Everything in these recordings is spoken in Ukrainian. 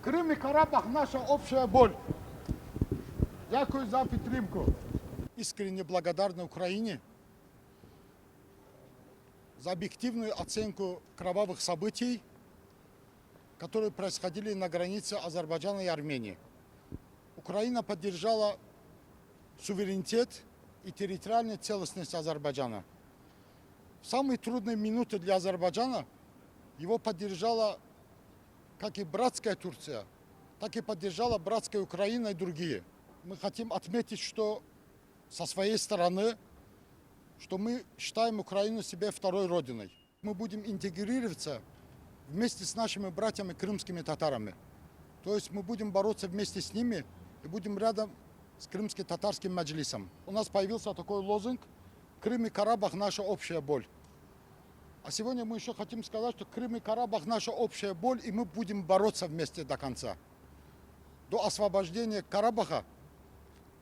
Крым и Карабах – наша общая боль. Дякую за підтримку. Искренне благодарны Украине за объективную оценку кровавых событий, которые происходили на границе Азербайджана и Армении. Украина поддержала суверенитет и территориальную целостность Азербайджана. В самые трудные минуты для Азербайджана его поддержала как и братская Турция, так и поддержала братская Украина и другие. Мы хотим отметить, что со своей стороны, что мы считаем Украину себе второй родиной. Мы будем интегрироваться вместе с нашими братьями крымскими татарами. То есть мы будем бороться вместе с ними и будем рядом с крымским татарским маджлисом. У нас появился такой лозунг «Крым и Карабах – наша общая боль». А сегодня мы еще хотим сказать, что Крым и Карабах – наша общая боль, и мы будем бороться вместе до конца. До освобождения Карабаха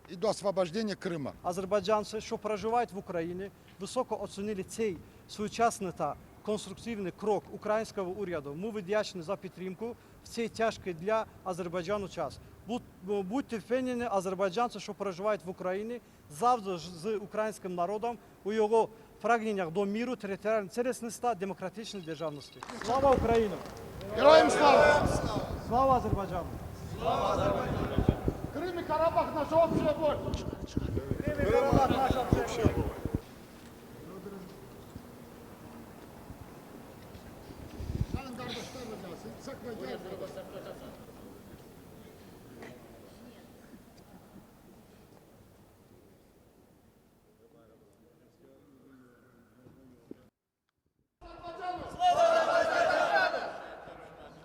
і до освобождення Крима. Азербайджанці, що проживають в Україні, високо оцінили цей сучасний та конструктивний крок українського уряду. Ми вдячні за підтримку в цей тяжкий для Азербайджану час. Будьте впевнені, азербайджанці, що проживають в Україні, завжди з українським народом у його прагненнях до миру, територіальної цілісності та демократичної державності. Слава Україні! Героям слава! Слава Азербайджану! Слава Азербайджану! Крым и Карабах – наша общая боль! Крым и Карабах – наша общая боль! Canım kardeşler ricası, sakla gel.